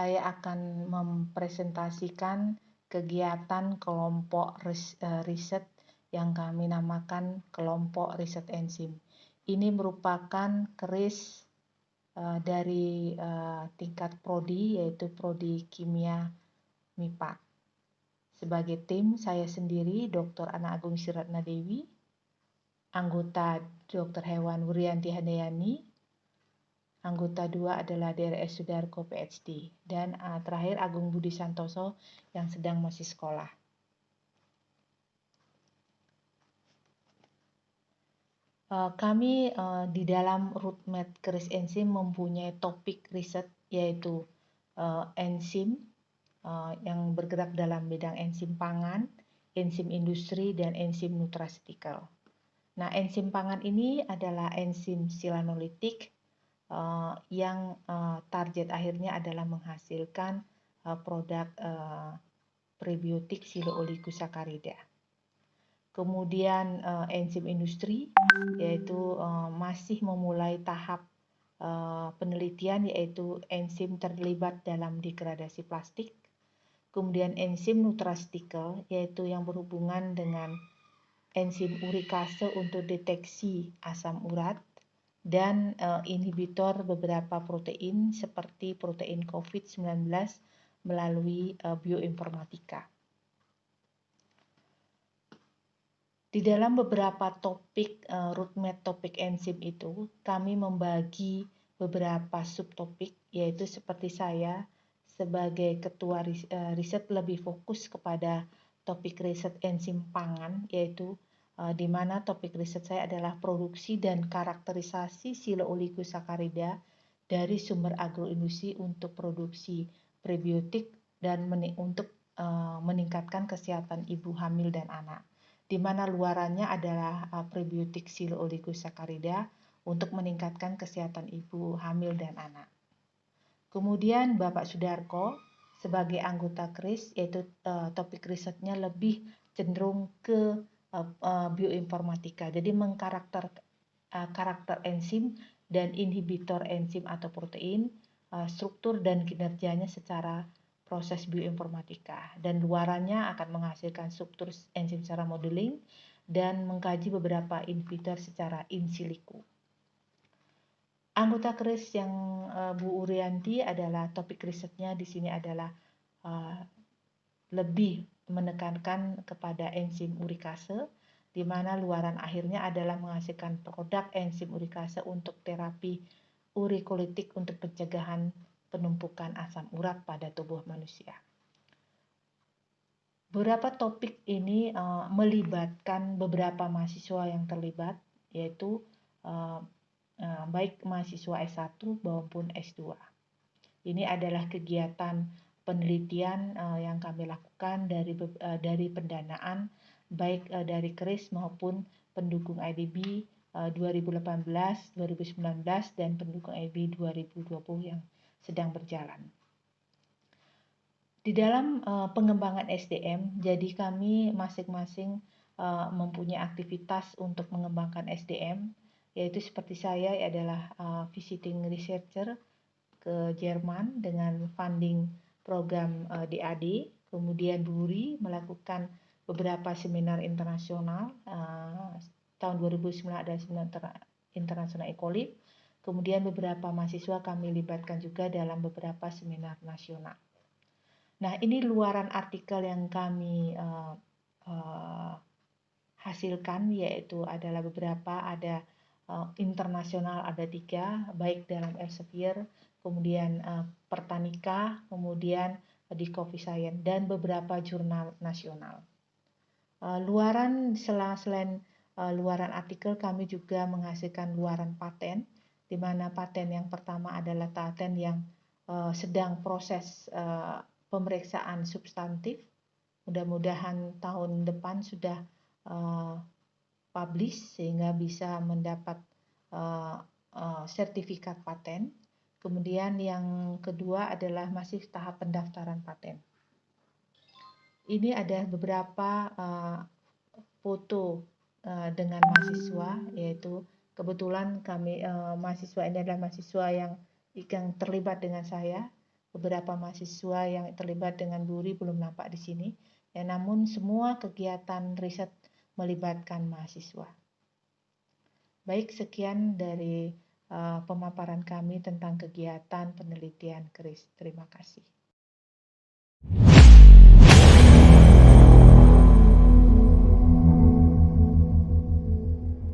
saya akan mempresentasikan kegiatan kelompok riset yang kami namakan kelompok riset enzim. Ini merupakan keris dari tingkat prodi, yaitu prodi kimia MIPA. Sebagai tim, saya sendiri Dr. Ana Agung Siratna Dewi, anggota Dr. Hewan Wurianti Handayani, anggota 2 adalah DRS Sudarko PhD, dan terakhir Agung Budi Santoso yang sedang masih sekolah. Kami di dalam roadmap keris enzim mempunyai topik riset yaitu enzim yang bergerak dalam bidang enzim pangan, enzim industri, dan enzim nutraceutical. Nah, enzim pangan ini adalah enzim silanolitik yang target akhirnya adalah menghasilkan produk prebiotik silooligosaccharidia. Kemudian enzim industri yaitu masih memulai tahap penelitian yaitu enzim terlibat dalam degradasi plastik. Kemudian enzim nutraceutical yaitu yang berhubungan dengan enzim urikase untuk deteksi asam urat dan inhibitor beberapa protein seperti protein COVID-19 melalui bioinformatika. Di dalam beberapa topik roadmap topik enzim itu, kami membagi beberapa subtopik, yaitu seperti saya sebagai ketua riset lebih fokus kepada topik riset enzim pangan, yaitu di mana topik riset saya adalah produksi dan karakterisasi silooligosaccharidia dari sumber agroindustri untuk produksi prebiotik dan untuk meningkatkan kesehatan ibu hamil dan anak, di mana luarannya adalah prebiotik silooligosaccharidia untuk meningkatkan kesehatan ibu hamil dan anak. Kemudian Bapak Sudarko sebagai anggota KRIS, yaitu topik risetnya lebih cenderung ke bioinformatika, jadi karakter enzim dan inhibitor enzim atau protein, struktur dan kinerjanya secara proses bioinformatika, dan luarannya akan menghasilkan struktur enzim secara modeling dan mengkaji beberapa inhibitor secara in silico. Anggota KRIS yang Bu Urianti adalah topik risetnya di sini adalah lebih menekankan kepada enzim urikase, di mana luaran akhirnya adalah menghasilkan produk enzim urikase untuk terapi urikolitik untuk pencegahan penumpukan asam urat pada tubuh manusia. Beberapa topik ini melibatkan beberapa mahasiswa yang terlibat, yaitu baik mahasiswa S1 maupun S2. Ini adalah kegiatan penelitian yang kami lakukan dari pendanaan baik dari KRIS maupun pendukung IDB 2018, 2019 dan pendukung IDB 2020 yang sedang berjalan. Di dalam pengembangan SDM, jadi kami masing-masing mempunyai aktivitas untuk mengembangkan SDM, yaitu seperti saya adalah visiting researcher ke Jerman dengan funding program DAD, kemudian Bu Uri melakukan beberapa seminar internasional, tahun 2009 ada seminar internasional Ecolib, kemudian beberapa mahasiswa kami libatkan juga dalam beberapa seminar nasional. Nah, ini luaran artikel yang kami hasilkan, yaitu adalah beberapa, ada internasional ada 3, baik dalam Elsevier, kemudian Pertanika, kemudian di Coffee Science, dan beberapa jurnal nasional. Selain luaran artikel, kami juga menghasilkan luaran paten, di mana paten yang pertama adalah paten yang sedang proses pemeriksaan substantif. Mudah-mudahan tahun depan sudah publish sehingga bisa mendapat sertifikat paten. Kemudian yang kedua adalah masih tahap pendaftaran paten. Ini ada beberapa foto dengan mahasiswa, yaitu kebetulan kami mahasiswa ini adalah mahasiswa yang terlibat dengan saya. beberapa mahasiswa yang terlibat dengan BURI belum nampak di sini. Ya, namun semua kegiatan riset melibatkan mahasiswa. Baik, sekian dari pemaparan kami tentang kegiatan penelitian KRIS. Terima kasih.